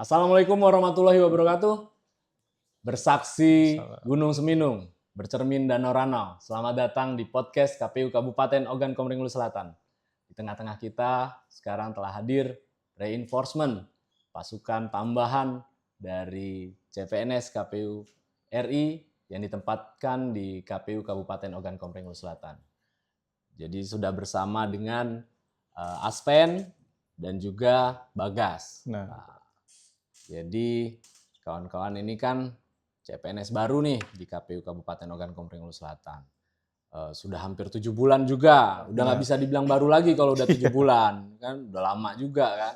Assalamualaikum warahmatullahi wabarakatuh. Bersaksi Gunung Seminung, bercermin Danau Ranau. Selamat datang di podcast KPU Kabupaten Ogan Komering Ulu Selatan. Di tengah-tengah kita sekarang telah hadir reinforcement, pasukan tambahan dari CPNS KPU RI yang ditempatkan di KPU Kabupaten Ogan Komering Ulu Selatan. Jadi sudah bersama dengan Aspen dan juga Bagas. Jadi kawan-kawan ini kan CPNS baru nih di KPU Kabupaten Ogan Komering Ulu Selatan. Sudah hampir 7 bulan juga. Udah nggak bisa dibilang baru lagi kalau udah 7 bulan. Kan udah lama juga kan.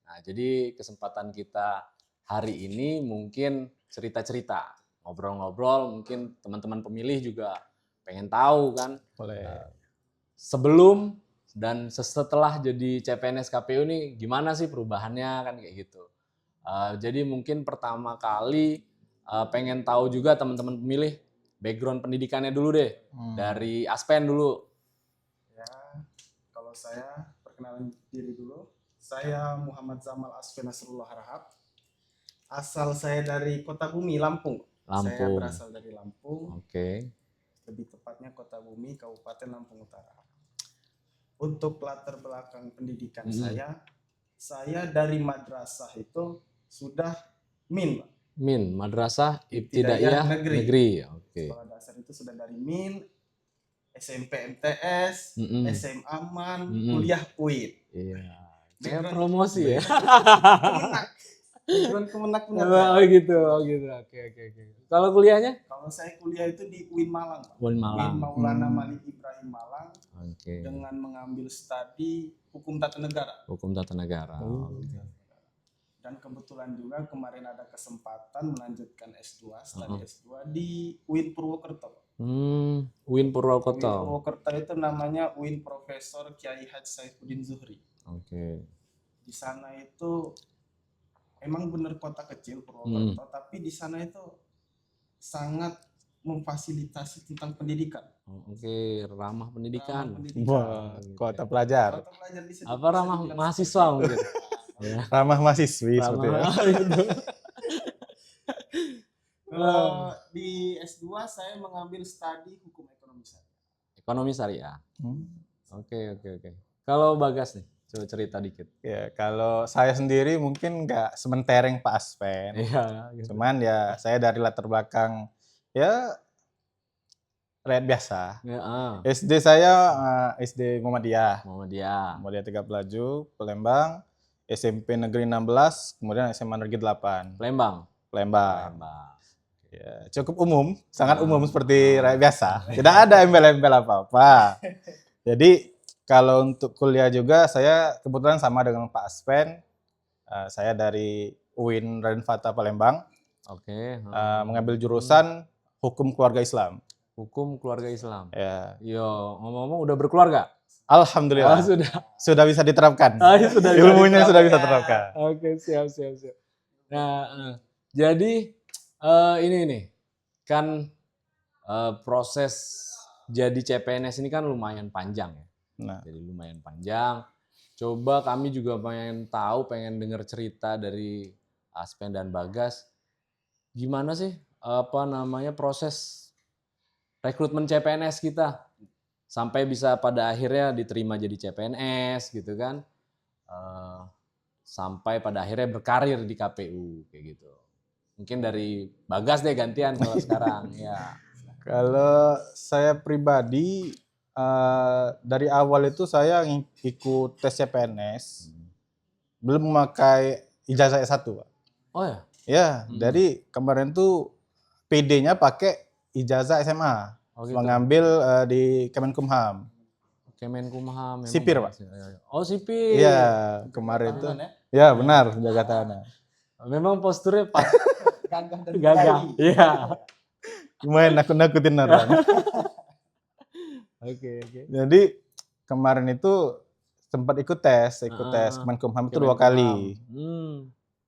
Nah, jadi kesempatan kita hari ini mungkin cerita-cerita. Ngobrol-ngobrol, mungkin teman-teman pemilih juga pengen tahu kan. Boleh. Sebelum dan setelah jadi CPNS KPU ini gimana sih perubahannya kan kayak gitu. Jadi mungkin pertama kali pengen tahu juga teman-teman pemilih background pendidikannya dulu deh. Dari Aspen dulu. Ya, kalau saya perkenalan diri dulu. Saya Muhammad Zamal Asfen Nasrullah Harahap. Asal saya dari Kota Bumi, Lampung. Saya berasal dari Lampung. Oke. Lebih tepatnya Kota Bumi, Kabupaten Lampung Utara. Untuk latar belakang pendidikan saya dari madrasah itu sudah MIN. Madrasah Ibtidaiyah Negeri. Oke. Sekolah dasar itu sudah dari MIN, SMP MTS, SMA MAN, kuliah UIN. Iya. Kayak promosi ya. Kemenak. Oh gitu. Oke. Kalau kuliahnya? Kalau saya kuliah itu di UIN Malang, Pak. UIN Malang. UIN Maulana Malik Ibrahim Malang. Oke. Dengan mengambil studi Hukum Tata Negara. Hukum Tata Negara. Dan kebetulan juga kemarin ada kesempatan melanjutkan S2, studi S2 di UIN Purwokerto. UIN Purwokerto. UIN Purwokerto itu namanya UIN Profesor Kiai Haji Saifuddin Zuhri. Oke. Di sana itu emang benar kota kecil Purwokerto, tapi di sana itu sangat memfasilitasi tentang pendidikan. Oke, ramah pendidikan. Wah, kota pelajar. Kota pelajar di situ. Apa ramah mahasiswa mungkin? Ya. Ramah mahasiswi seperti ya. Kalau di S2 saya mengambil studi hukum ekonomi syariah. Ekonomi syariah. Oke. Kalau Bagas nih, coba cerita dikit. Ya, kalau saya sendiri mungkin nggak sementereng Pak Aspen. Iya. Gitu. Cuman ya saya dari latar belakang ya rakyat biasa. Ya, SD saya SD Muhammadiyah 3 Pelaju, Palembang. SMP Negeri 16, kemudian SMA Negeri 8. Palembang. Ya, cukup umum, sangat umum seperti rakyat biasa. Tidak ada embel-embel apa-apa. Jadi kalau untuk kuliah juga saya kebetulan sama dengan Pak Aspen. Saya dari UIN Raden Fatah Palembang. Oke. Mengambil jurusan Hukum Keluarga Islam. Hukum Keluarga Islam. Ya. Yo, ngomong-ngomong udah berkeluarga? Alhamdulillah. Sudah bisa diterapkan. Ilmunya sudah bisa diterapkan. Oke, siap. Nah, jadi ini nih kan proses jadi CPNS ini kan lumayan panjang ya. Nah. Jadi lumayan panjang. Coba kami juga pengen dengar cerita dari Aspen dan Bagas. Gimana sih proses rekrutmen CPNS kita? Sampai bisa pada akhirnya diterima jadi CPNS gitu kan. Sampai pada akhirnya berkarir di KPU kayak gitu. Mungkin dari Bagas deh gantian kalau sekarang ya. Kalau saya pribadi dari awal itu saya ikut tes CPNS belum memakai ijazah S1, Pak. Oh ya? Ya, jadi kemarin tuh PD-nya pakai ijazah SMA. Gitu. Mengambil di Kemenkumham. Kemenkumham. Sipir, Pak. Oh, sipir. Iya, kemarin itu. Ya, benar, jaga tahanan. Memang posturnya pas. Gagah. Iya. Lumayan nakut-nakutin orang. Oke. Jadi kemarin itu sempat ikut tes Kemenkumham itu 2 kali.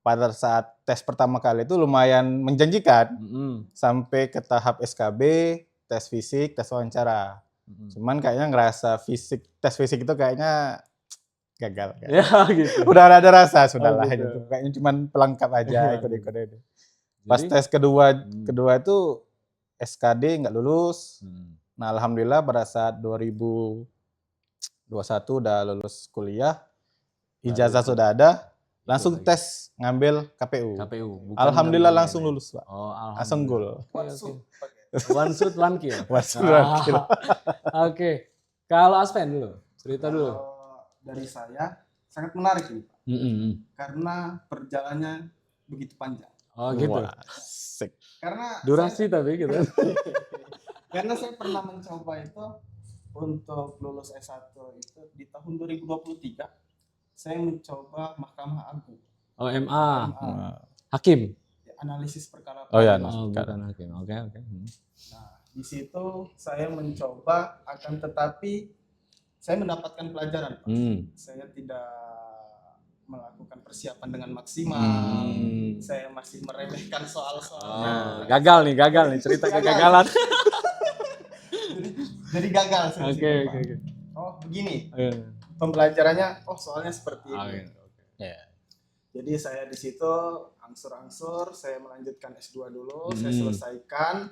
Pada saat tes pertama kali itu lumayan menjanjikan. Sampai ke tahap SKB, tes fisik, tes wawancara. Cuman kayaknya ngerasa tes fisik itu kayaknya gagal. Ya gitu. Udah ada rasa sudahlah gitu. itu. Kayaknya cuman pelengkap aja ikut-ikut itu. Pas Jadi, tes kedua itu SKD nggak lulus. Nah, alhamdulillah pada saat 2021 udah lulus kuliah, ijazah sudah ada, langsung lagi. tes ngambil KPU. KPU. Alhamdulillah langsung lulus, Pak. Oh, Langsung alhamdulillah. gol. One shoot, one kill. Oke. Oke. Kalau Aspen dulu, cerita dulu. Kalau dari saya sangat menarik ini, Pak. Karena perjalanannya begitu panjang. Oh gitu. Wah, asik. Karena Durasi tapi gitu. karena saya pernah mencoba itu untuk lulus S1 itu di tahun 2023. Saya mencoba Mahkamah Agung. Oh MA. MA, Hakim. analisis perkara Oh ya, peradilan. Oh bukan hakim. Oke. Nah, di situ saya mencoba, akan tetapi saya mendapatkan pelajaran, Pak. Saya tidak melakukan persiapan dengan maksimal. Saya masih meremehkan soal-soalnya. Gagal nih cerita kegagalan. Jadi gagal saya. Oke. Oh, begini. Pembelajarannya, soalnya seperti ini. Ya. Jadi saya di situ angsur-angsur, saya melanjutkan S2 dulu, saya selesaikan.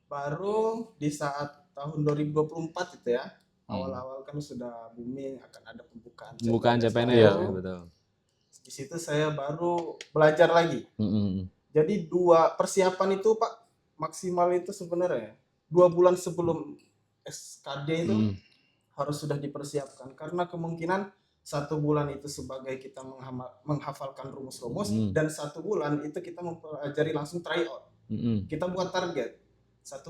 Baru di saat tahun 2024 itu ya, awal-awal kan sudah booming akan ada pembukaan CPNS ya, betul. Di situ saya baru belajar lagi. Jadi 2 persiapan itu Pak, maksimal itu sebenarnya 2 bulan sebelum SKD itu harus sudah dipersiapkan, karena kemungkinan 1 bulan itu sebagai kita menghafalkan rumus-rumus, dan 1 bulan itu kita mempelajari langsung tryout. Kita buat target 1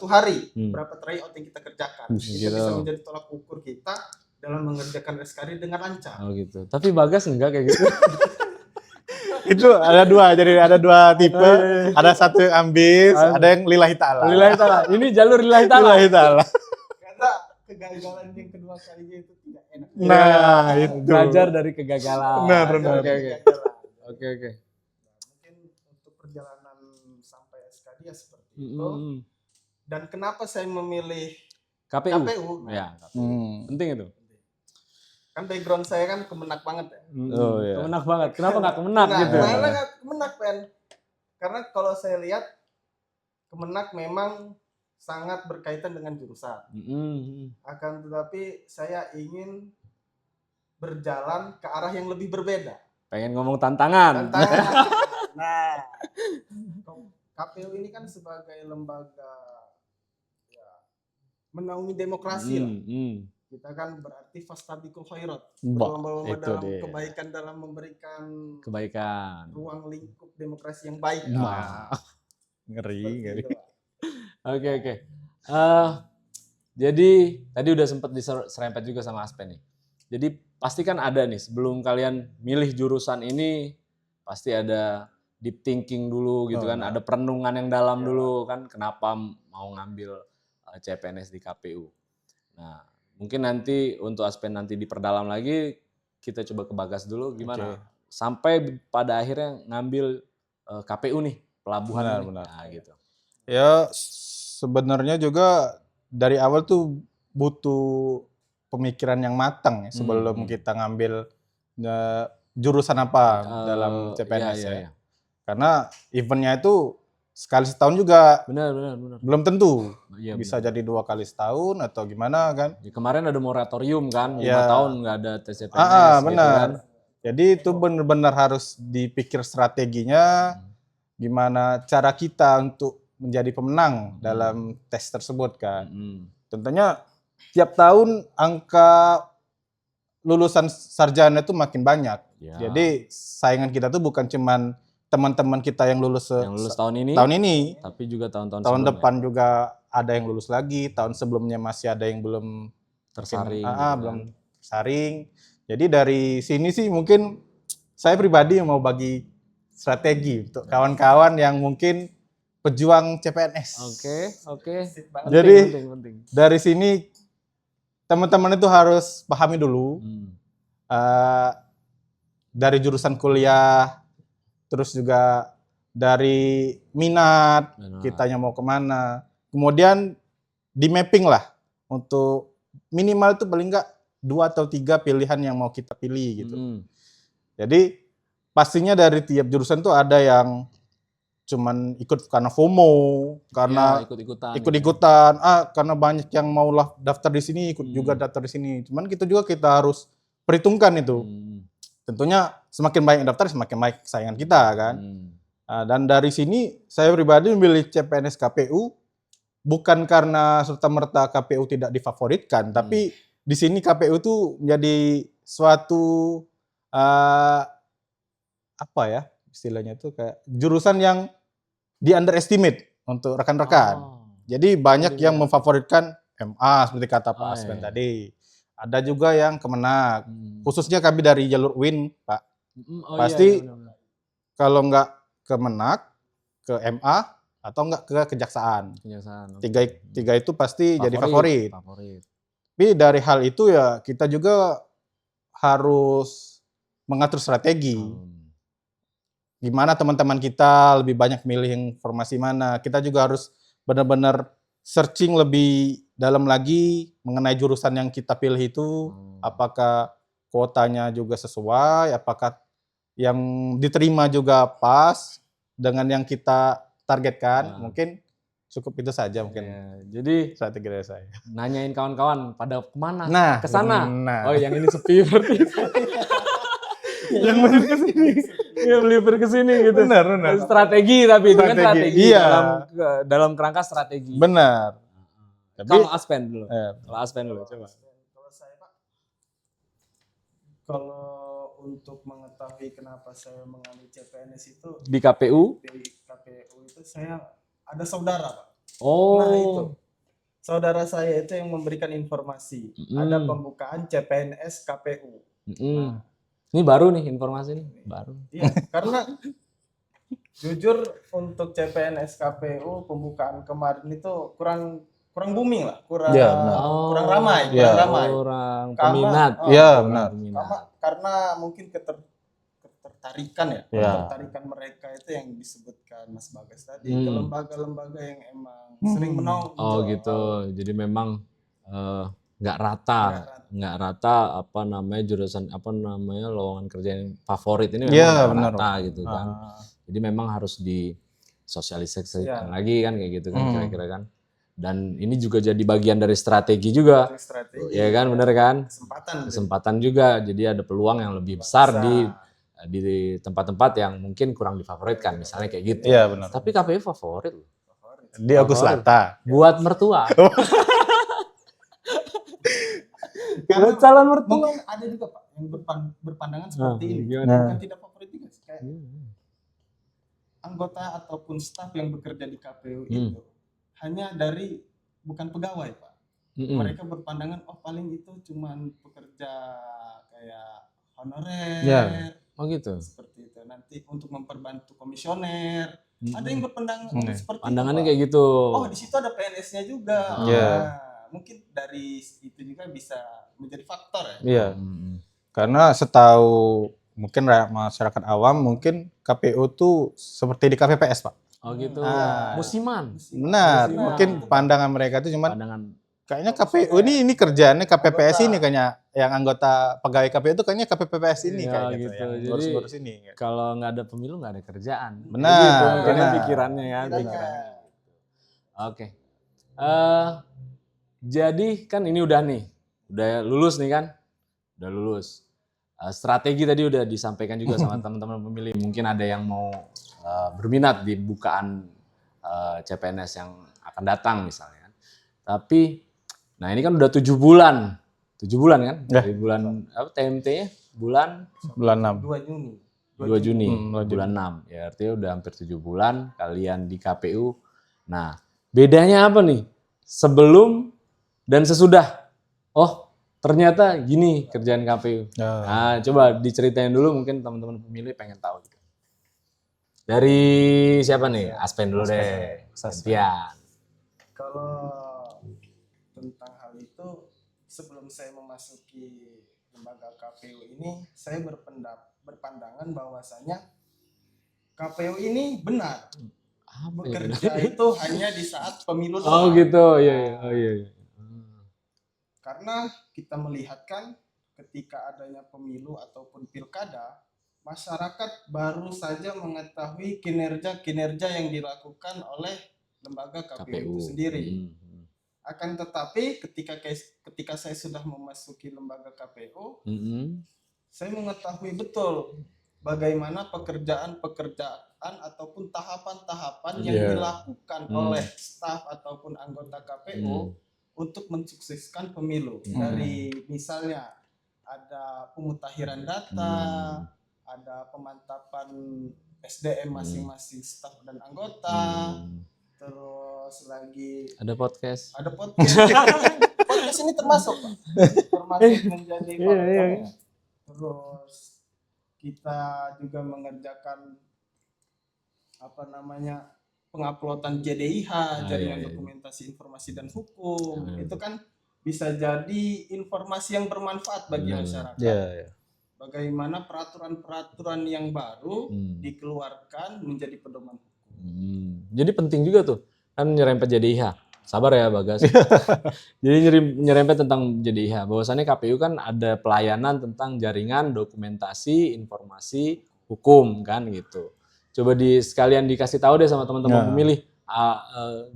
hari berapa tryout yang kita kerjakan. Itu bisa menjadi tolak ukur kita dalam mengerjakan SKD dengan lancar. Oh gitu. Tapi Bagas enggak kayak gitu. Itu ada 2, jadi ada 2 tipe. Ada satu yang ambis, ada yang lillahi ta'ala. Lillahi ta'ala. Ini jalur lillahi ta'ala. Lillahi ta'ala. Karena kegagalan yang kedua kalinya itu tidak enak. Nah, itu. Belajar dari kegagalan. Benar. Oke. Mungkin untuk perjalanan sampai SKD ya seperti itu. Dan kenapa saya memilih KPU? Ya, penting itu. Kan background saya kan kemenak banget ya. Oh iya. Kemenak banget. Kenapa nggak kemenak gitu? Karena nggak kemenak, Pen. Karena kalau saya lihat kemenak memang sangat berkaitan dengan jurusan. Akan tetapi saya ingin berjalan ke arah yang lebih berbeda. Pengen ngomong tantangan. Nah, KPU ini kan sebagai lembaga ya, menaungi demokrasi lah. Kita kan berarti fastabiqul khairat, berlomba-lomba dalam kebaikan, dalam memberikan kebaikan, ruang lingkup demokrasi yang baik. Ngeri. Oke. Jadi tadi udah sempat diserempet juga sama Aspen nih. Jadi pasti kan ada nih, sebelum kalian milih jurusan ini pasti ada deep thinking dulu gitu kan, ada perenungan yang dalam dulu kan, kenapa mau ngambil CPNS di KPU. Nah, mungkin nanti untuk Aspen nanti diperdalam lagi, kita coba ke Bagas dulu gimana. Sampai pada akhirnya ngambil KPU nih, pelabuhan. Benar. Nah, gitu. Ya, sebenarnya juga dari awal tuh butuh pemikiran yang matang ya, sebelum kita ngambil jurusan apa dalam CPNS ya. Karena eventnya itu sekali setahun juga. Benar. Belum tentu. Iya, bisa jadi 2 kali setahun atau gimana kan. Ya, kemarin ada moratorium kan, 5 tahun nggak ada tes CPNS. Benar. Gitu kan. Jadi itu benar-benar harus dipikir strateginya, gimana cara kita untuk menjadi pemenang dalam tes tersebut kan. Tentunya tiap tahun angka lulusan sarjana itu makin banyak. Ya. Jadi saingan kita tuh bukan cuman teman-teman kita yang lulus tahun ini, tapi juga tahun-tahun tahun depan juga ada yang lulus lagi, tahun sebelumnya masih ada yang belum tersaring. Belum tersaring. Jadi dari sini sih mungkin saya pribadi mau bagi strategi untuk kawan-kawan yang mungkin pejuang CPNS. Oke. Jadi penting. dari sini teman-teman itu harus pahami dulu dari jurusan kuliah, terus juga dari minat kitanya mau kemana. Kemudian di mapping lah untuk minimal itu paling enggak 2 atau 3 pilihan yang mau kita pilih gitu. Jadi Jadi pastinya dari tiap jurusan tuh ada yang cuman ikut karena FOMO, karena ikut-ikutan, karena banyak yang mau daftar di sini, ikut juga daftar di sini. Cuman kita harus perhitungkan itu. Tentunya semakin banyak yang daftar, semakin baik saingan kita kan. Dan dari sini saya pribadi memilih CPNS KPU bukan karena serta-merta KPU tidak difavoritkan, tapi di sini KPU tuh menjadi suatu apa ya istilahnya tuh kayak jurusan yang di underestimate untuk rekan-rekan. Jadi banyak yang memfavoritkan MA seperti kata Pak Aspen tadi. Ada juga yang Kemenak. Khususnya kami dari jalur UIN, Pak. Pasti kalau nggak Kemenak, ke MA atau nggak ke Kejaksaan. Tiga itu pasti jadi favorit. Tapi dari hal itu ya kita juga harus mengatur strategi. Gimana teman-teman kita lebih banyak milih informasi mana. Kita juga harus benar-benar searching lebih dalam lagi mengenai jurusan yang kita pilih itu. Apakah kuotanya juga sesuai, apakah yang diterima juga pas dengan yang kita targetkan. Mungkin cukup itu saja mungkin. Jadi strategi dari saya. Nanyain kawan-kawan pada kemana? Nah, kesana. benar. Oh, yang ini sepi berarti. Yang melipir ke sini. Yang melipir ke sini gitu. Benar. Strategi tapi itu kan strategi iya. dalam kerangka strategi. Benar. Tapi Kalau Aspen dulu. Kalau Aspen dulu coba. Kalau saya Pak, kalau untuk mengetahui kenapa saya mengambil CPNS itu Di KPU itu saya ada saudara Pak. Oh. Nah itu saudara saya itu yang memberikan informasi. Ada pembukaan CPNS KPU. Nah, ini baru nih informasi nih, baru. Iya, karena jujur untuk CPNS KPU pembukaan kemarin itu kurang booming lah, kurang ramai, kurang peminat. Iya, benar. Karena mungkin ketertarikan ketertarikan mereka itu yang disebutkan Mas Bagas tadi, ke lembaga-lembaga yang emang sering menonjol. Oh gitu. Jadi memang nggak rata apa namanya jurusan apa namanya lowongan kerja yang favorit ini memang nggak rata gitu kan. Jadi memang harus disosialisasikan lagi kan kayak gitu kan kira-kira kan. Dan ini juga jadi bagian dari strategi juga. Ya kan, benar kan? Kesempatan juga. Jadi ada peluang yang lebih besar di tempat-tempat yang mungkin kurang difavoritkan, misalnya kayak gitu. Iya, benar. Tapi KPU favorit loh. Di Agus Selatan. Buat mertua. Buat calon mertua. Mungkin ada juga Pak yang berpandangan seperti ini. Bukan tidak favorit juga sih. Kayak anggota ataupun staf yang bekerja di KPU itu hanya dari bukan pegawai Pak. Mereka berpandangan paling itu cuman pekerja kayak honorer. Oh gitu. Seperti itu. Nanti untuk memperbantu komisioner. Ada yang berpandangan seperti pandangannya itu. kayak gitu. Oh, di situ ada PNS-nya juga. Nah, mungkin dari itu juga bisa menjadi faktor ya. Iya. Karena setahu mungkin masyarakat awam mungkin KPU tuh seperti di KPPS, Pak. Oh gitu. Musiman. Benar. Mungkin pandangan mereka itu cuman kayaknya KPU ini kerjaannya KPPS ini kayaknya yang anggota pegawai KPU itu kayaknya KPPS ini kayaknya gitu. Yang jadi ngurus-ngurus ini. Kalau nggak ada pemilu nggak ada kerjaan. Benar. Gitu, pikirannya ya. Oke. Jadi kan ini udah lulus nih kan, udah lulus. Strategi tadi udah disampaikan juga sama teman-teman pemilih. Mungkin ada yang mau berminat di bukaan CPNS yang akan datang misalnya. Tapi, nah ini kan udah 7 bulan kan? Dari bulan apa TMT-nya? Bulan 6. 2 Juni. Bulan 6. Ya artinya udah hampir 7 bulan kalian di KPU. Nah, bedanya apa nih? Sebelum dan sesudah. Oh, ternyata gini kerjaan KPU. Nah, coba diceritain dulu mungkin teman-teman pemilih pengen tahu. Dari siapa nih? Aspen dulu deh. Gantian. Kalau tentang hal itu, sebelum saya memasuki lembaga KPU ini, saya berpandangan bahwasanya KPU ini benar. Bekerja itu hanya di saat pemilu. Oh gitu, iya. Karena kita melihat kan ketika adanya pemilu ataupun pilkada, masyarakat baru saja mengetahui kinerja-kinerja yang dilakukan oleh lembaga KPU itu sendiri. Akan tetapi ketika saya sudah memasuki lembaga KPU, saya mengetahui betul bagaimana pekerjaan ataupun tahapan-tahapan yang dilakukan oleh staf ataupun anggota KPU untuk mensukseskan pemilu. Dari misalnya ada pemutakhiran data, ada pemantapan SDM masing-masing staf dan anggota, terus lagi ada podcast. Podcast ini termasuk Pak. Termasuk menjadi faktornya. Terus kita juga mengerjakan penguploadan JDIH, jaringan dokumentasi informasi dan hukum. Itu kan bisa jadi informasi yang bermanfaat bagi masyarakat. Bagaimana peraturan-peraturan yang baru dikeluarkan menjadi pedoman hukum. Jadi penting juga tuh kan nyerempet JDIH. Sabar ya Bagas. Jadi nyerempet tentang JDIH. Bahwasannya KPU kan ada pelayanan tentang jaringan dokumentasi informasi hukum kan gitu. Coba sekalian dikasih tahu deh sama teman-teman pemilih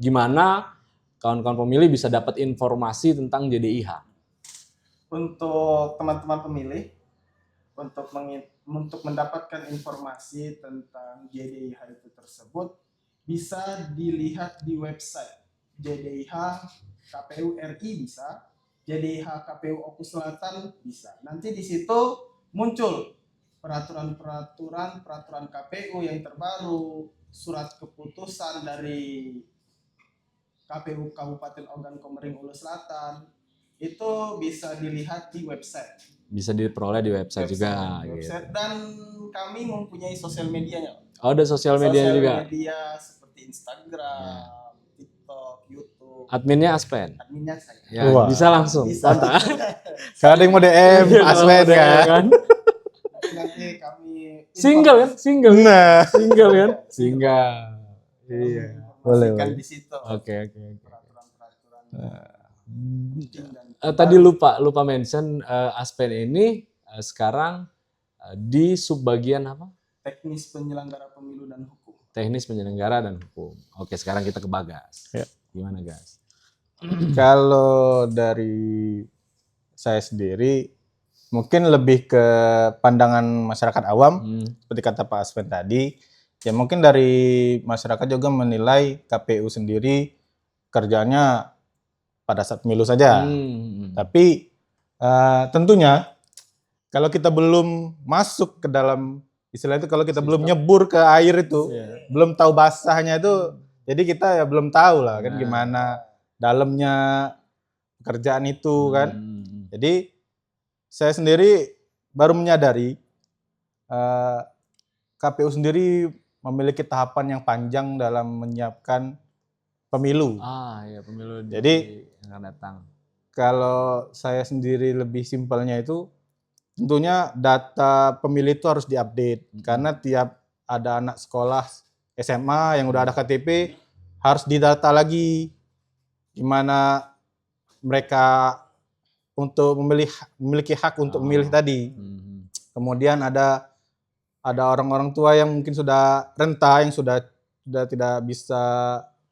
gimana kawan-kawan pemilih bisa dapat informasi tentang JDIH. Untuk teman-teman pemilih, untuk mendapatkan informasi tentang JDIH itu tersebut bisa dilihat di website JDIH KPU RI bisa, JDIH KPU Oku Selatan bisa. Nanti di situ muncul peraturan KPU yang terbaru, surat keputusan dari KPU Kabupaten Ogan Komering Ulu Selatan, itu bisa dilihat di website. Bisa diperoleh di website juga. Website. Gitu. Dan kami mempunyai sosial medianya. Oh, ada sosial media juga. Sosial media seperti Instagram, TikTok, YouTube. Adminnya Aspen. Adminnya saya. Ya, bisa langsung. Bisa. Kalau ada yang mau DM Aspen kan. Nanti kami single kan? Single. Nah. Single kan? Single. Iya. Boleh. Di situ. Oke. Peraturan. Tadi lupa mention Aspen ini sekarang di subbagian apa? Teknis penyelenggara pemilu dan hukum. Teknis penyelenggara dan hukum. Oke, sekarang kita ke Bagas. Ya. Gimana, Gas? Kalau dari saya sendiri mungkin lebih ke pandangan masyarakat awam, seperti kata Pak Aspen tadi. Ya mungkin dari masyarakat juga menilai KPU sendiri kerjanya pada saat pemilu saja. Tapi tentunya kalau kita belum masuk ke dalam istilah itu, kalau kita belum nyebur ke air itu, belum tahu basahnya itu, jadi kita ya belum tahu lah kan gimana dalamnya pekerjaan itu kan. Jadi saya sendiri baru menyadari KPU sendiri memiliki tahapan yang panjang dalam menyiapkan pemilu. Iya, pemilu. Jadi yang akan datang. Kalau saya sendiri lebih simpelnya itu, tentunya data pemilih itu harus diupdate. Karena tiap ada anak sekolah SMA yang udah ada KTP, harus didata lagi gimana mereka untuk memiliki hak untuk memilih tadi. Kemudian ada orang-orang tua yang mungkin sudah renta, yang sudah tidak bisa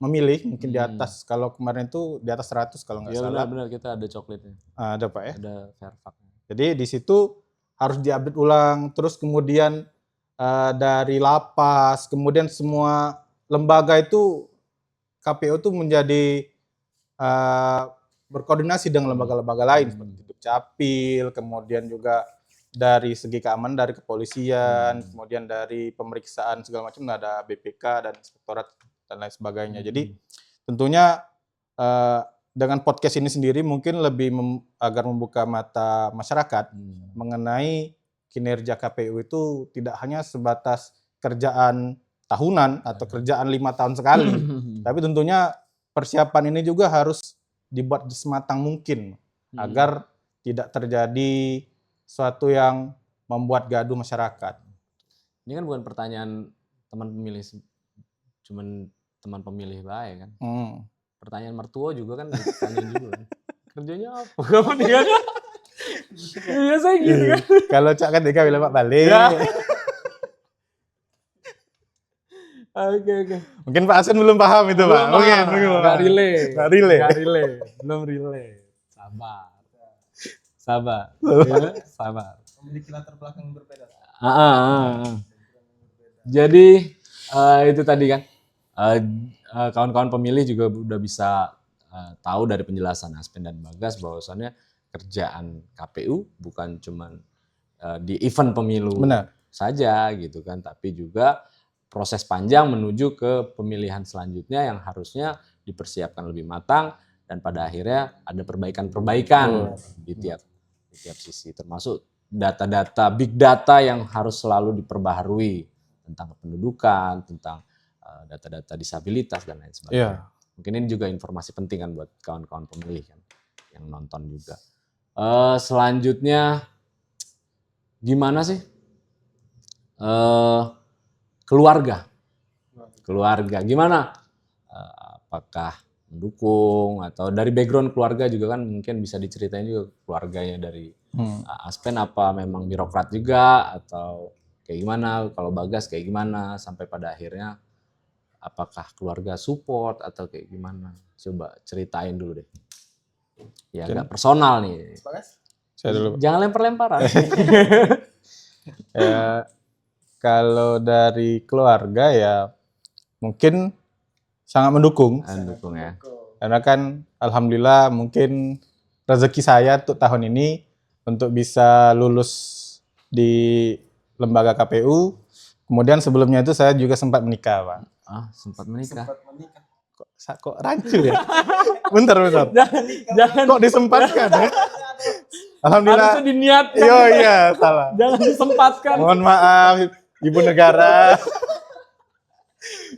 memilih, mungkin di atas, kalau kemarin itu di atas 100 kalau nggak salah. Iya benar, kita ada coklatnya. Ada Pak ya? Ada Fairfax. Jadi di situ harus diupdate ulang, terus kemudian dari lapas, kemudian semua lembaga itu, KPU itu menjadi berkoordinasi dengan lembaga-lembaga lain, seperti Dukcapil, kemudian juga dari segi keamanan dari kepolisian, kemudian dari pemeriksaan segala macam ada BPK dan Inspektorat dan lain sebagainya. Jadi tentunya dengan podcast ini sendiri mungkin lebih agar membuka mata masyarakat mengenai kinerja KPU itu tidak hanya sebatas kerjaan tahunan atau kerjaan 5 tahun sekali, tapi tentunya persiapan ini juga harus dibuat sematang mungkin agar tidak terjadi suatu yang membuat gaduh masyarakat. Ini kan bukan pertanyaan teman pemilih, cuman teman pemilih baik kan. Pertanyaan mertua juga kan ditanya juga. kerjanya apa? Kamu tinggal biasa gitu kan. Kalau Cak ketika bilang Pak balik. Ya. Oke. Mungkin Pak Aswin belum paham itu, Pak. Mungkin belum. Nggak relay. Nggak relay. Belum relay. Sabar. Ya, sabar. Memiliki latar belakang yang berbeda. Jadi itu tadi kan kawan-kawan pemilih juga udah bisa tahu dari penjelasan Aspen dan Bagas bahwasannya kerjaan KPU bukan cuman di event pemilu Benar. saja gitu kan, tapi juga proses panjang menuju ke pemilihan selanjutnya yang harusnya dipersiapkan lebih matang dan pada akhirnya ada perbaikan-perbaikan di tiap sisi, termasuk data-data big data yang harus selalu diperbaharui tentang kependudukan, tentang data-data disabilitas dan lain sebagainya. Iya. Mungkin ini juga informasi penting kan buat kawan-kawan pemilih kan yang nonton juga. Selanjutnya gimana sih keluarga gimana? Apakah mendukung atau dari background keluarga juga kan mungkin bisa diceritain juga keluarganya dari Aspen apa memang birokrat juga atau kayak gimana, kalau Bagas kayak gimana sampai pada akhirnya apakah keluarga support atau kayak gimana? Coba ceritain dulu deh. Ya agak personal nih. Bagas? Saya dulu. Jangan lempar-lemparan. Ya, kalau dari keluarga ya mungkin sangat mendukung. Mendukung ya. Karena kan alhamdulillah mungkin rezeki saya untuk tahun ini untuk bisa lulus di lembaga KPU. Kemudian sebelumnya itu saya juga sempat menikah, Pak. Sempat menikah. Kok rancu ya? Bentar. Jangan Kok disempatkan ya? Alhamdulillah. harusnya diniatkan. Iya, salah. Jangan disempatkan. Mohon maaf, Ibu Negara.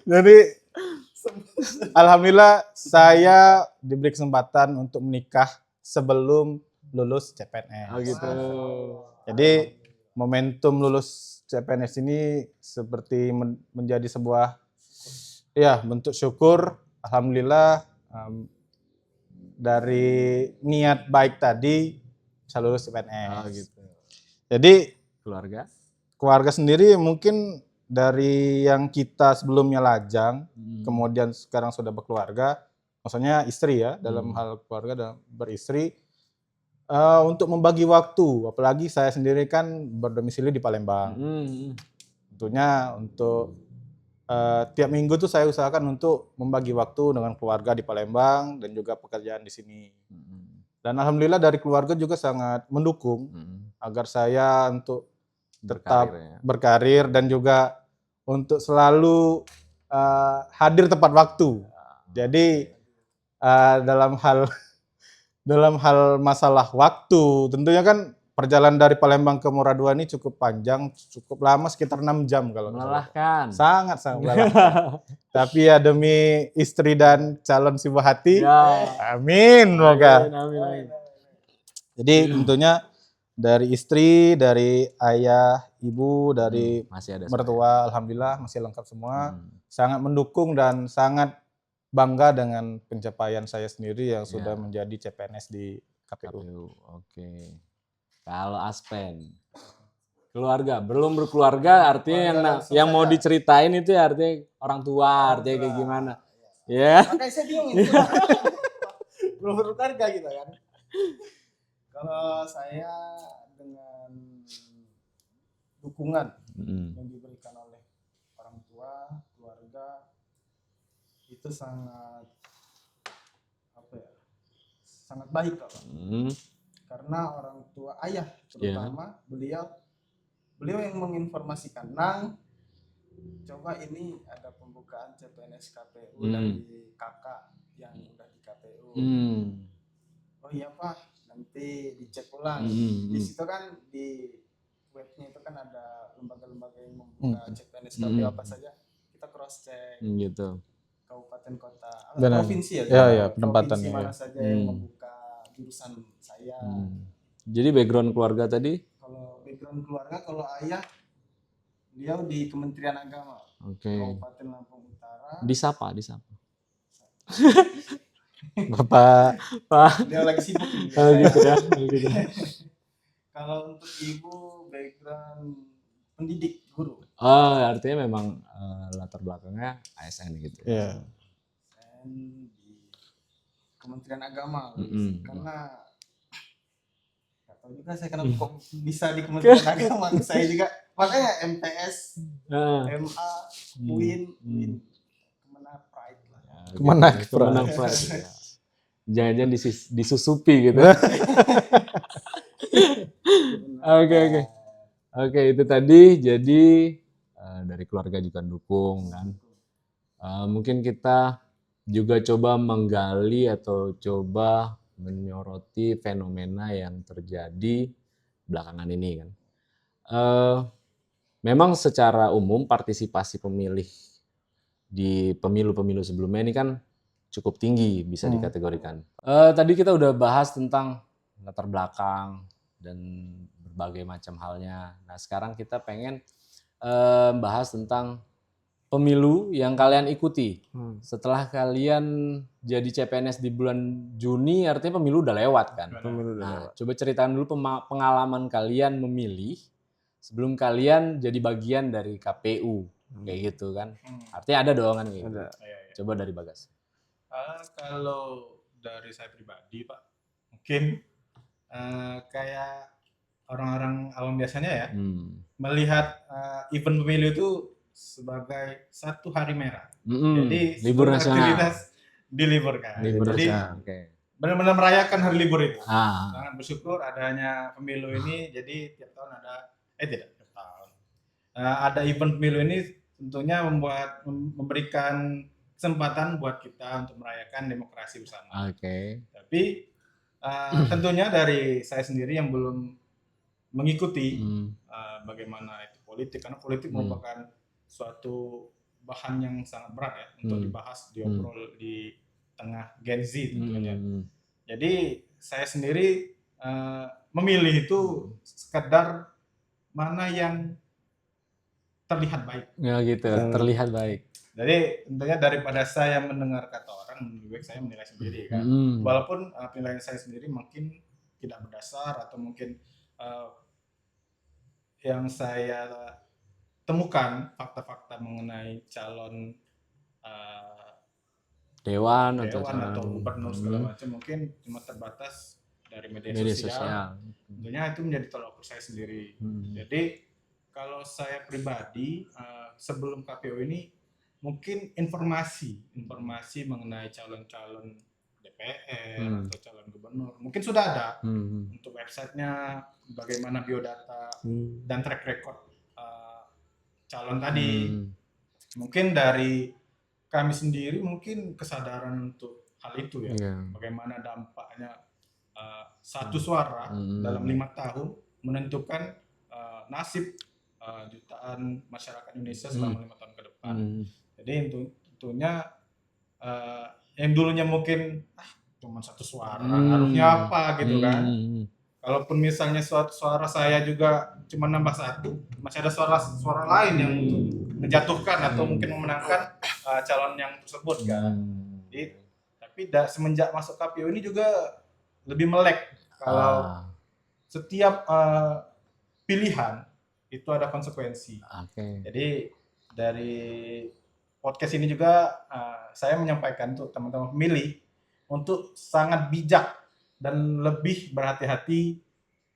Jadi, alhamdulillah saya diberi kesempatan untuk menikah sebelum lulus CPNS. Oh gitu. Jadi, momentum lulus CPNS ini seperti menjadi sebuah bentuk syukur. Alhamdulillah dari niat baik tadi bisa lulus CPNS. Oh gitu. Jadi Keluarga sendiri mungkin dari yang kita sebelumnya lajang, kemudian sekarang sudah berkeluarga, maksudnya istri ya, dalam hal keluarga dan beristri, untuk membagi waktu, apalagi saya sendiri kan berdomisili di Palembang. Tentunya untuk tiap minggu tuh saya usahakan untuk membagi waktu dengan keluarga di Palembang dan juga pekerjaan di sini. Dan alhamdulillah dari keluarga juga sangat mendukung agar saya untuk tetap berkarir dan juga untuk selalu hadir tepat waktu. Jadi dalam hal masalah waktu, tentunya kan perjalanan dari Palembang ke Moradua ini cukup panjang, cukup lama sekitar 6 jam kalau melelahkan. Sangat melelahkan. Tapi ya demi istri dan calon si buah hati. Ya. Amin, semoga. Amin. Jadi tentunya dari istri, dari ayah, ibu, dari masih ada mertua, alhamdulillah masih lengkap semua. Sangat mendukung dan sangat bangga dengan pencapaian saya sendiri yang sudah menjadi CPNS di KPU. Oke. Kalau Aspen, keluarga, belum berkeluarga artinya yang mau diceritain itu artinya orang tua, artinya kayak gimana. Ya. Makanya saya bingung ini. Belum berkeluarga gitu kan. Kalau saya dengan dukungan yang diberikan oleh orang tua, keluarga itu sangat sangat baik kalau. Karena orang tua ayah terutama beliau yang menginformasikan, Nang, coba ini ada pembukaan CPNS KPU dari kakak yang udah di KPU. Oh iya Pak, nanti dicek ulang. Di situ kan di webnya itu kan ada lembaga-lembaga yang membuka CPNS KPU apa saja, kita cross check. Gitu. Kabupaten kota, provinsi ya. Provinsi mana saja yang membuka jurusan saya. Jadi background keluarga tadi? Kalau background keluarga, kalau ayah beliau di Kementerian Agama. Kabupaten Lampung Utara. Disapa. Bapak Pak. Dia lagi sibuk ini. Oh gitu ya. Oh, gitu. Kalau untuk ibu background pendidik guru. Oh, artinya memang latar belakangnya ASN gitu. ya. Dan di Kementerian Agama karena nggak tahu juga saya kenapa kok bisa di Kementerian Agama. Saya juga makanya MTS, Ah. MA, UIN, Kemenang Pride lah. Kemenang Gitu. Kemenang Pride, ya. Jangan-jangan disusupi gitu. Oke. Oke, itu tadi jadi dari keluarga juga dukung kan. Mungkin kita juga coba menggali atau coba menyoroti fenomena yang terjadi belakangan ini kan. Memang secara umum partisipasi pemilih di pemilu-pemilu sebelumnya ini kan cukup tinggi bisa dikategorikan. Tadi kita udah bahas tentang latar belakang dan berbagai macam halnya. Nah sekarang kita pengen bahas tentang pemilu yang kalian ikuti. Setelah kalian jadi CPNS di bulan Juni, artinya pemilu udah lewat kan? Pemilu udah Nah, lewat. coba ceritakan dulu pengalaman kalian memilih sebelum kalian jadi bagian dari KPU, kayak gitu kan? Artinya ada dong kan gitu. Ada. Coba dari Bagas. Kalau dari saya pribadi Pak, mungkin kayak orang-orang awam biasanya ya, melihat event pemilu itu sebagai satu hari merah. Jadi libur seluruh nasional. aktivitas diliburkan. Libur Jadi nasional. Oke. benar-benar merayakan hari libur itu. Ah. Sangat bersyukur adanya pemilu ini. Jadi tiap tahun ada, tidak tiap tahun. Ada event pemilu ini tentunya memberikan kesempatan buat kita untuk merayakan demokrasi bersama. Oke. Tapi tentunya dari saya sendiri yang belum mengikuti bagaimana itu politik, karena politik merupakan suatu bahan yang sangat berat ya untuk dibahas, diobrol di tengah Gen Z tentunya. Jadi saya sendiri memilih itu sekedar mana yang terlihat baik. Ya gitu, terlihat baik. Jadi tentunya daripada saya mendengar kata orang, lebih baik saya menilai sendiri kan. Walaupun penilaian saya sendiri mungkin tidak berdasar atau mungkin yang saya temukan fakta-fakta mengenai calon dewan atau calon gubernur segala macam mungkin cuma terbatas dari media sosial. Tentunya itu menjadi tolak ukur saya sendiri. Jadi kalau saya pribadi sebelum KPU ini mungkin informasi mengenai calon-calon DPR atau calon gubernur mungkin sudah ada untuk websitenya, bagaimana biodata dan track record calon tadi. Mungkin dari kami sendiri mungkin kesadaran untuk hal itu ya, bagaimana dampaknya satu suara dalam 5 tahun menentukan nasib jutaan masyarakat Indonesia selama 5 tahun ke depan. Jadi tentunya yang dulunya mungkin cuma satu suara, harusnya apa gitu kan. Kalaupun misalnya suatu suara saya juga cuma nambah 1, masih ada suara lain yang menjatuhkan atau mungkin memenangkan calon yang tersebut kan. Jadi, tapi semenjak masuk KPU ini juga lebih melek kalau setiap pilihan itu ada konsekuensi. Jadi dari podcast ini juga saya menyampaikan untuk teman-teman pemilih untuk sangat bijak dan lebih berhati-hati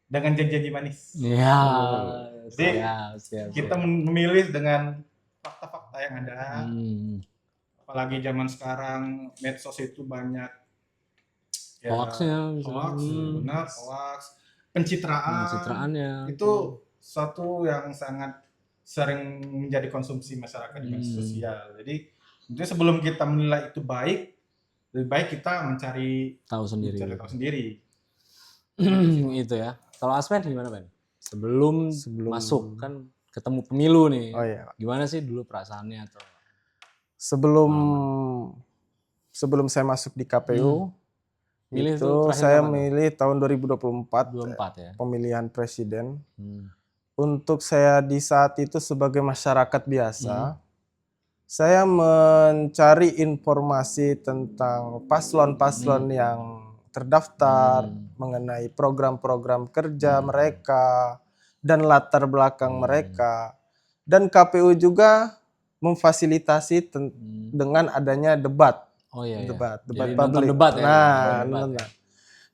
dengan janji-janji manis. Iya. Jadi kita memilih dengan fakta-fakta yang ada. Apalagi zaman sekarang medsos itu banyak hoaxnya, hoax, pencitraannya. Itu suatu yang sangat sering menjadi konsumsi masyarakat di media sosial. Jadi sebelum kita menilai itu baik, lebih baik kita mencari tahu sendiri. Itu ya. Kalau Aspen gimana, Ben? Sebelum masuk kan ketemu pemilu nih. Oh iya. Gimana sih dulu perasaannya atau sebelum saya masuk di KPU milih itu saya milih tahun 2024 ya. Pemilihan presiden. Untuk saya di saat itu sebagai masyarakat biasa, Saya mencari informasi tentang paslon-paslon yang terdaftar, mengenai program-program kerja mereka, dan latar belakang mereka. Dan KPU juga memfasilitasi dengan adanya debat. Oh iya, iya. Debat Jadi nonton publik. debat ya? Nah, Nonton debat nonton.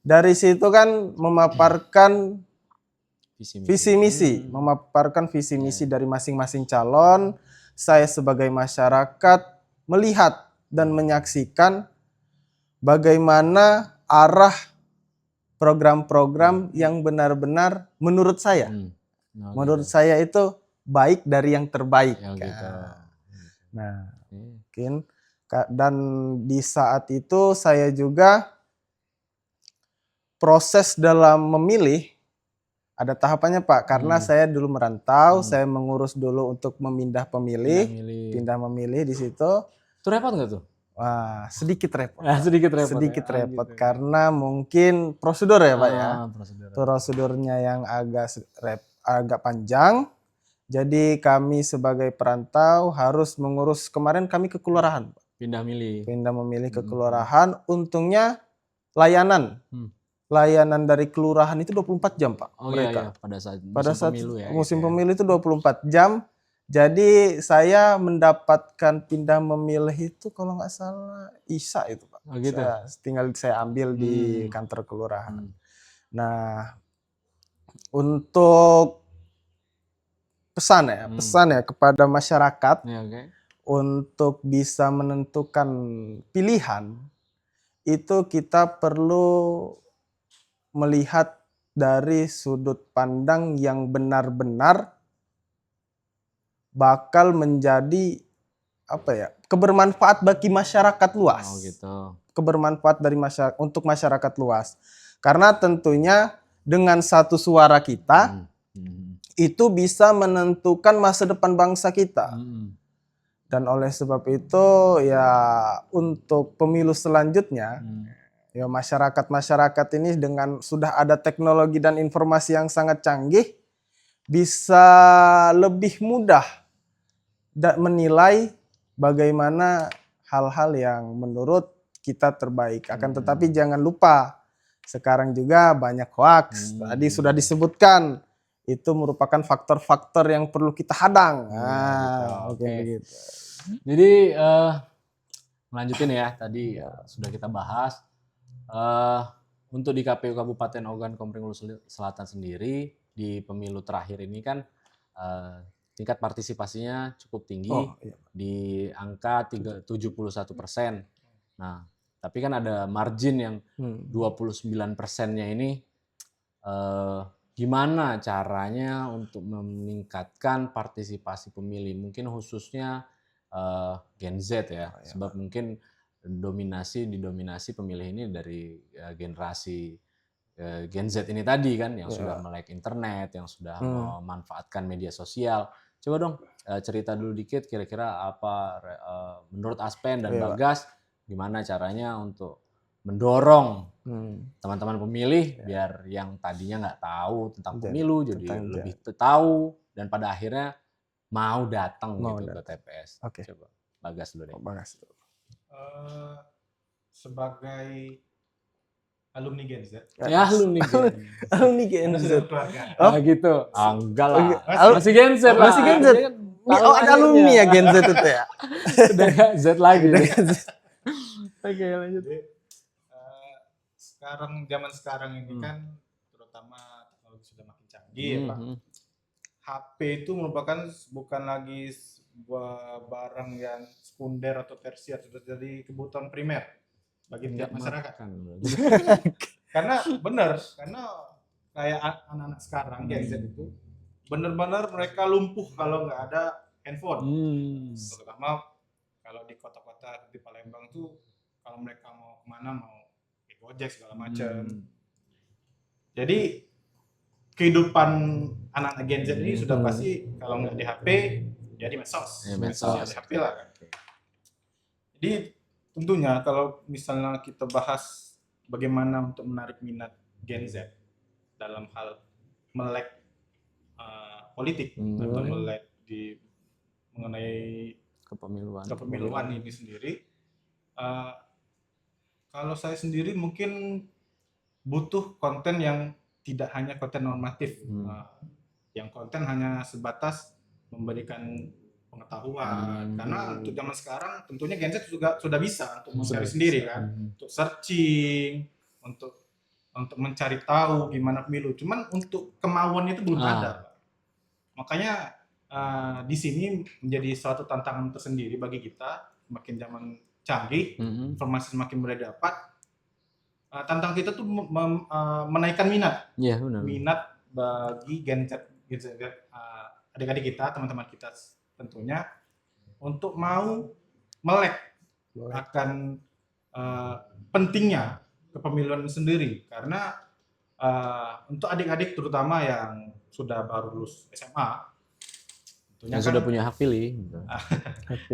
Dari situ kan memaparkan Visi visi misi, memaparkan visi misi dari masing-masing calon. Saya sebagai masyarakat melihat dan menyaksikan bagaimana arah program-program yang benar-benar menurut saya, menurut saya itu baik dari yang terbaik. Ya, gitu. Nah, mungkin dan di saat itu saya juga proses dalam memilih ada tahapannya Pak, karena saya dulu merantau, saya mengurus dulu untuk memindah pemilih, pindah memilih di situ. Itu repot nggak tuh? Wah, sedikit repot. Sedikit repot. Sedikit repot karena mungkin prosedur ya Pak ya. Prosedur. Prosedurnya yang agak panjang. Jadi kami sebagai perantau harus mengurus, kemarin kami ke kelurahan Pak. Pindah memilih ke kelurahan. Untungnya layanan dari kelurahan itu 24 jam Pak. Oh mereka. Iya, pada saat pemilu ya. musim pemilu itu 24 jam. Jadi saya mendapatkan pindah memilih itu kalau nggak salah Isa itu Pak. Oh gitu. Tinggal saya ambil di kantor kelurahan. Nah, untuk pesan ya kepada masyarakat untuk bisa menentukan pilihan itu kita perlu melihat dari sudut pandang yang benar-benar bakal menjadi kebermanfaat bagi masyarakat luas. Oh gitu. Kebermanfaat dari untuk masyarakat luas. Karena tentunya dengan satu suara kita itu bisa menentukan masa depan bangsa kita. Dan oleh sebab itu ya untuk pemilu selanjutnya ya masyarakat ini dengan sudah ada teknologi dan informasi yang sangat canggih bisa lebih mudah menilai bagaimana hal-hal yang menurut kita terbaik. Akan tetapi jangan lupa sekarang juga banyak hoax. Tadi sudah disebutkan itu merupakan faktor-faktor yang perlu kita hadang. Begitu. Jadi melanjutin ya tadi sudah kita bahas untuk di KPU Kabupaten Ogan Komering Ulu Selatan sendiri di pemilu terakhir ini kan tingkat partisipasinya cukup tinggi di angka 71%. Nah, tapi kan ada margin yang 29%-nya ini gimana caranya untuk meningkatkan partisipasi pemilih? Mungkin khususnya Gen Z ya, sebab mungkin didominasi pemilih ini dari generasi Gen Z ini tadi kan yang sudah melek internet, yang sudah memanfaatkan media sosial. Coba dong cerita dulu dikit kira-kira apa menurut Aspen dan Bagas gimana caranya untuk mendorong teman-teman pemilih biar yang tadinya nggak tahu tentang pemilu jadi lebih tahu dan pada akhirnya mau datang gitu ke TPS. Coba Bagas dulu deh. Sebagai alumni Gen Z. Ya, alumni Gen Z. Oh gitu. Enggak lah. Masih Gen Z lah. Masih Gen Z. Oh, ada alumni ya Gen Z itu ya. Udah Z lagi. Oke, lanjut. Zaman sekarang ini kan terutama teknologi sudah makin canggih ya Pak. HP itu merupakan bukan lagi sebuah barang yang sekunder atau tersier, sudah jadi kebutuhan primer bagi tiap masyarakat. Karena kayak anak-anak sekarang Gen Z itu benar-benar mereka lumpuh kalau nggak ada handphone. Terutama kalau di kota-kota di Palembang tuh kalau mereka mau kemana mau Gojek segala macam. Jadi kehidupan anak-anak Gen Z ini sudah pasti kalau nggak di HP ya di medsos. Medsos di HP lah kan. Jadi tentunya kalau misalnya kita bahas bagaimana untuk menarik minat Gen Z dalam hal melek politik atau melek mengenai kepemiluan ini sendiri. Kalau saya sendiri mungkin butuh konten yang tidak hanya konten normatif, yang konten hanya sebatas memberikan pengetahuan. Karena untuk zaman sekarang tentunya Gen Z juga sudah bisa untuk mencari sendiri kan, untuk searching, untuk mencari tahu gimana pemilu. Cuman untuk kemauan itu belum ada, Pak. Makanya di sini menjadi suatu tantangan tersendiri bagi kita. Semakin zaman canggih, informasi semakin mudah dapat. Tantangan kita tuh menaikkan minat. Iya, benar. Minat bagi Gen Z, adik-adik kita, teman-teman kita tentunya, untuk mau melek akan pentingnya kepemiluan sendiri. Karena untuk adik-adik terutama yang sudah baru lulus SMA, tentunya Yang sudah punya hak pilih. Gitu.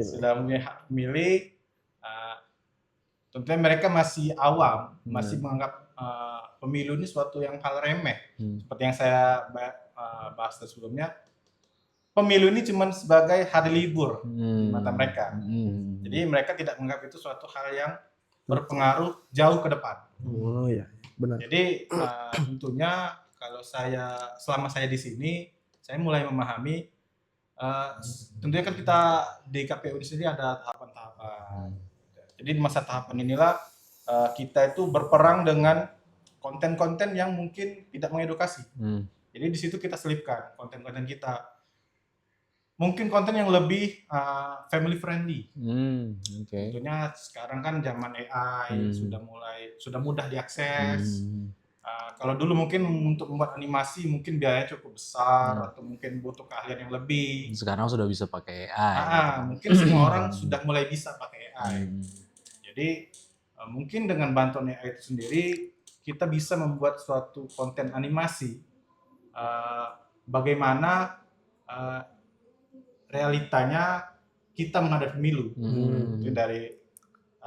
Sudah punya hak pilih, tentunya mereka masih awam, masih menganggap pemilu ini suatu yang hal remeh. Seperti yang saya bahas sebelumnya, pemilu ini cuma sebagai hari libur di mata mereka. Jadi mereka tidak menganggap itu suatu hal yang berpengaruh jauh ke depan. Oh iya, benar. Jadi tentunya kalau selama saya di sini, saya mulai memahami. Tentunya kan kita di KPU sendiri ada tahapan-tahapan. Jadi di masa tahapan inilah kita itu berperang dengan konten-konten yang mungkin tidak mengedukasi. Jadi di situ kita selipkan konten-konten kita. Mungkin konten yang lebih family friendly. Tentunya sekarang kan zaman AI sudah mudah diakses. Kalau dulu mungkin untuk membuat animasi mungkin biayanya cukup besar atau mungkin butuh keahlian yang lebih. Sekarang sudah bisa pakai AI. Mungkin semua orang sudah mulai bisa pakai AI. Jadi mungkin dengan bantuan AI itu sendiri kita bisa membuat suatu konten animasi bagaimana realitanya kita menghadapi pemilu. Dari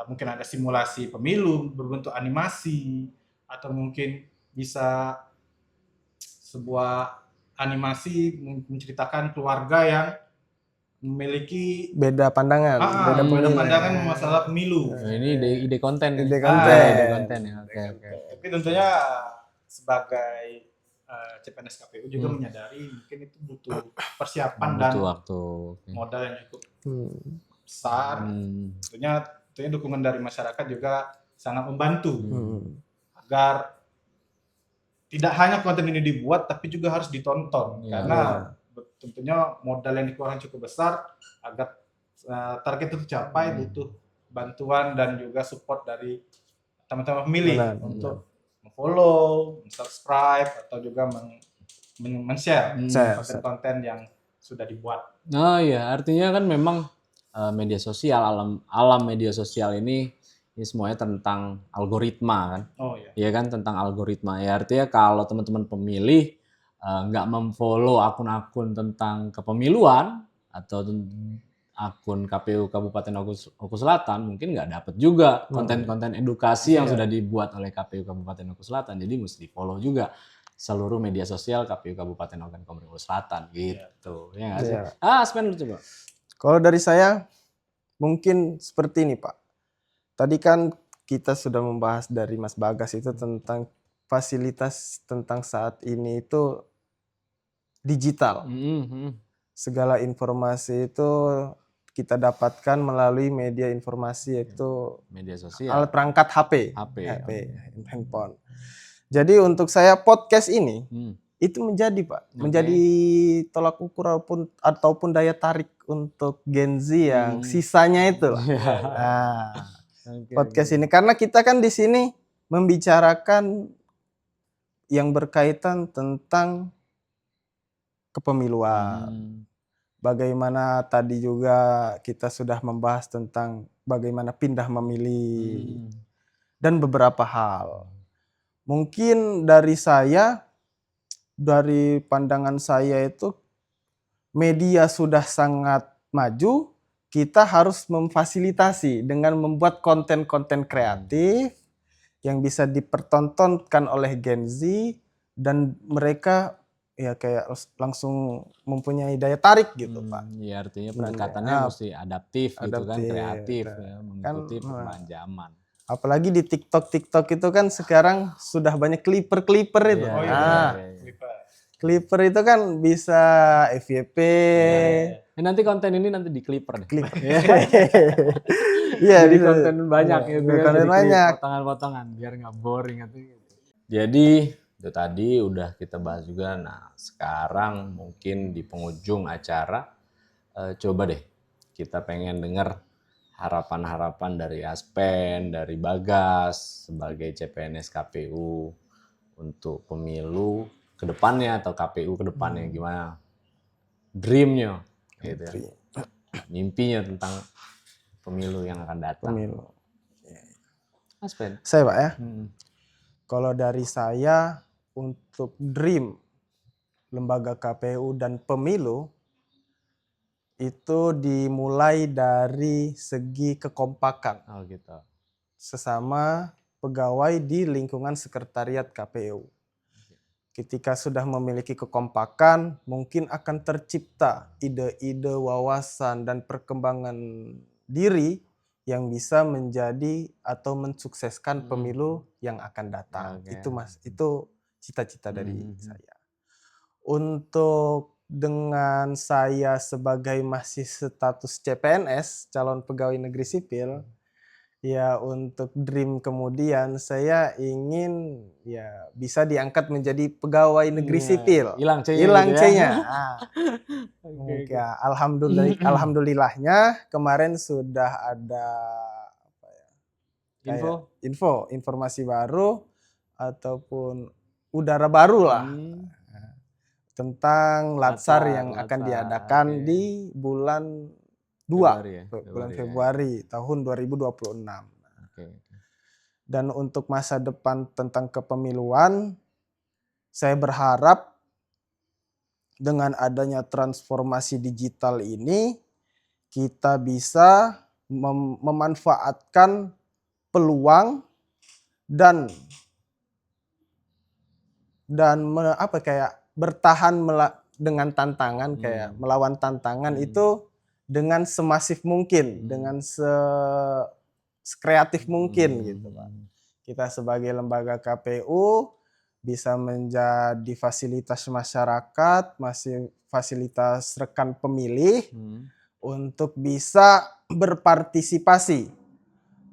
mungkin ada simulasi pemilu berbentuk animasi, atau mungkin bisa sebuah animasi menceritakan keluarga yang memiliki beda pandangan, beda pandangan masalah pemilu. Ini ide konten. Ide konten. Ide konten ya. Oke. Tapi tentunya sebagai CPNS KPU juga menyadari mungkin itu butuh persiapan dan waktu. Modal yang cukup besar. Tentunya dukungan dari masyarakat juga sangat membantu agar tidak hanya konten ini dibuat tapi juga harus ditonton, karena tentunya modal yang dikeluarkan cukup besar agar target itu tercapai. Butuh bantuan dan juga support dari teman-teman pemilih untuk follow, subscribe, atau juga men-share konten-konten yang sudah dibuat. Oh iya, artinya kan memang media sosial, alam media sosial ini semuanya tentang algoritma kan. Oh iya. Iya kan, tentang algoritma. Ya artinya kalau teman-teman pemilih nggak memfollow akun-akun tentang kepemiluan atau akun KPU Kabupaten Oku Selatan, mungkin nggak dapat juga konten-konten edukasi yang sudah dibuat oleh KPU Kabupaten Oku Selatan. Jadi mesti follow juga seluruh media sosial KPU Kabupaten Ogan Komering Ulu Selatan gitu. Ya nggak sih? Aspen lu coba. Kalau dari saya mungkin seperti ini, Pak. Tadi kan kita sudah membahas dari Mas Bagas itu tentang fasilitas tentang saat ini itu digital. Segala informasi itu kita dapatkan melalui media informasi, yaitu media sosial, alat perangkat HP, handphone. Jadi untuk saya podcast ini itu menjadi menjadi tolak ukur ataupun daya tarik untuk Gen Z yang sisanya itu. Podcast ini karena kita kan di sini membicarakan yang berkaitan tentang kepemiluan. Bagaimana tadi juga kita sudah membahas tentang bagaimana pindah memilih dan beberapa hal. Mungkin dari saya, dari pandangan saya itu media sudah sangat maju, kita harus memfasilitasi dengan membuat konten-konten kreatif yang bisa dipertontonkan oleh Gen Z dan mereka ya kayak langsung mempunyai daya tarik gitu Pak. Iya, artinya Dan, pendekatannya mesti adaptif gitu kan, adaptif, kreatif kan. ya, mengikuti perkembangan zaman. Apalagi di TikTok itu kan sekarang sudah banyak clipper itu. Iya, Oh iya, Nah, Clipper. clipper itu kan bisa FYP, Nanti konten ini nanti di Clipper deh. clipper. Jadi bisa. konten banyak Iya, gitu ya, konten jadi banyak. potongan-potongan biar nggak boring gitu. Jadi itu tadi udah kita bahas juga. Nah sekarang mungkin di penghujung acara coba deh kita pengen dengar harapan-harapan dari Aspen, dari Bagas sebagai CPNS KPU untuk pemilu kedepannya atau KPU kedepannya gimana? Dreamnya, gitu ya. Mimpinya tentang pemilu yang akan datang. Pemilu. Aspen. Saya Pak ya. Kalau dari saya untuk dream lembaga KPU dan pemilu itu dimulai dari segi kekompakan Oh gitu. sesama pegawai di lingkungan sekretariat KPU. Ketika sudah memiliki kekompakan, mungkin akan tercipta ide-ide, wawasan, dan perkembangan diri yang bisa menjadi atau mensukseskan pemilu yang akan datang. Oke. Itu cita-cita dari saya. Untuk dengan saya sebagai masih status CPNS, calon pegawai negeri sipil, ya untuk dream kemudian saya ingin ya bisa diangkat menjadi pegawai negeri sipil. Hilang C-nya. Hilang gitu ya. C-nya. Oke. Ya, alhamdulillahnya kemarin sudah ada apa ya, kayak informasi baru ataupun udara baru lah tentang Latsar yang akan diadakan di bulan 2 bulan Februari tahun 2026. Dan untuk masa depan tentang kepemiluan, saya berharap dengan adanya transformasi digital ini kita bisa memanfaatkan peluang dan bertahan dengan tantangan kayak melawan tantangan itu dengan semasif mungkin, dengan sekreatif mungkin gitu Pak. Kita sebagai lembaga KPU bisa menjadi fasilitas masyarakat, masih fasilitas rekan pemilih untuk bisa berpartisipasi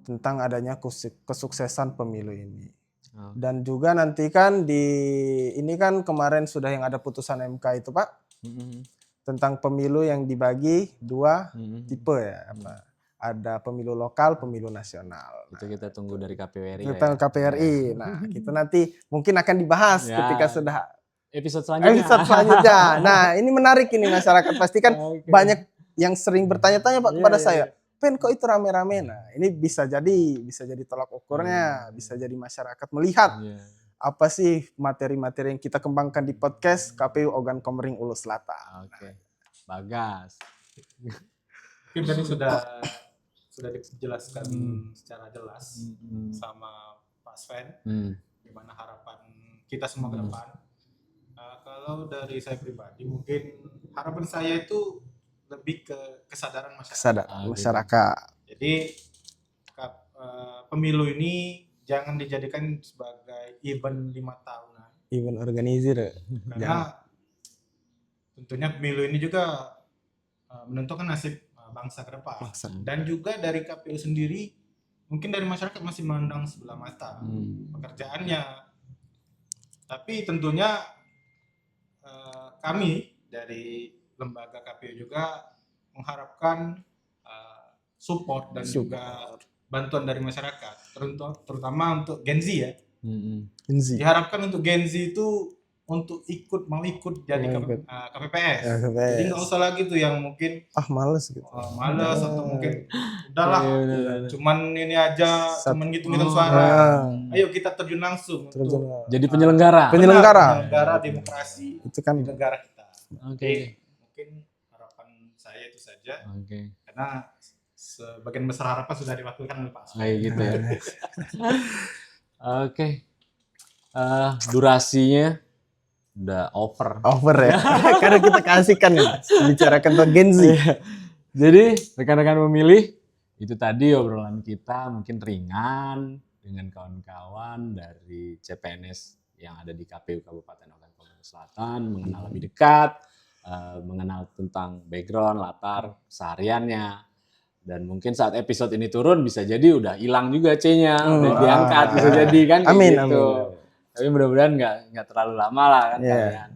tentang adanya kesuksesan pemilu ini. Dan juga nanti kan ini kan kemarin sudah yang ada putusan MK itu Pak, tentang pemilu yang dibagi 2 tipe ya, ada pemilu lokal, pemilu nasional. Itu kita tunggu dari KPRI. Kita KPRI. Nah, kita nanti mungkin akan dibahas ketika sudah episode selanjutnya. Nah, ini menarik ini masyarakat pasti kan banyak yang sering bertanya-tanya Pak kepada saya. Pen kok itu rame-rame? Nah, ini bisa jadi tolak ukurnya, bisa jadi masyarakat melihat apa sih materi-materi yang kita kembangkan di podcast KPU Ogan Komering Ulu Selatan. Oke. Bagas. Mungkin tadi sudah dijelaskan secara jelas sama Pak Sven gimana harapan kita semua ke depan. Kalau dari saya pribadi mungkin harapan saya itu lebih ke kesadaran masyarakat. Jadi pemilu ini jangan dijadikan sebagai event 5 tahunan. Event organizer. Karena tentunya pemilu ini juga menentukan nasib bangsa ke depan. Dan juga dari KPU sendiri, mungkin dari masyarakat masih memandang sebelah mata pekerjaannya. Tapi tentunya kami dari lembaga KPU juga mengharapkan support dan juga bantuan dari masyarakat, terutama untuk Gen Z ya. Diharapkan untuk Gen Z itu untuk mau ikut jadi KPPS. Jadi nggak usah lagi tuh yang mungkin males gitu. Males atau mungkin udahlah cuman ini aja, cuman ngitung suara. Ayo kita terjun langsung untuk jadi penyelenggara demokrasi itu kan di negara kita. Oke. Mungkin harapan saya itu saja. Oke. Karena sebagian besar harapan sudah diwakilkan oleh Pak Aspen. Gitu ya. Oke. Durasinya udah over. Over ya. Karena kita kasihkan ya, bicarakan tentang Gen Z. Jadi rekan-rekan pemilih, itu tadi obrolan kita mungkin ringan dengan kawan-kawan dari CPNS yang ada di KPU Kabupaten Ogan Komering Selatan, mengenal lebih dekat, mengenal tentang background, latar, kesehariannya. Dan mungkin saat episode ini turun bisa jadi udah hilang juga C-nya, udah diangkat, bisa jadi kan kayak Amin, gitu. amin. Tapi mudah-mudahan nggak terlalu lama lah kan Iya. kalian.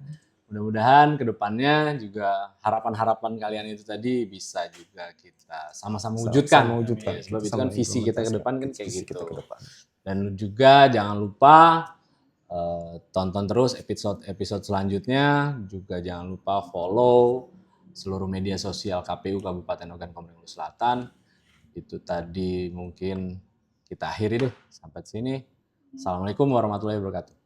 Mudah-mudahan kedepannya juga harapan-harapan kalian itu tadi bisa juga kita sama-sama wujudkan. Sama wujudkan. Iya, sebab itu Sama kan visi kita ke depan kan kayak visi gitu. kita ke depan. Dan juga jangan lupa tonton terus episode selanjutnya. Juga jangan lupa follow seluruh media sosial KPU Kabupaten Ogan Komering Ulu Selatan. Itu tadi mungkin kita akhiri deh sampai sini. Assalamualaikum warahmatullahi wabarakatuh.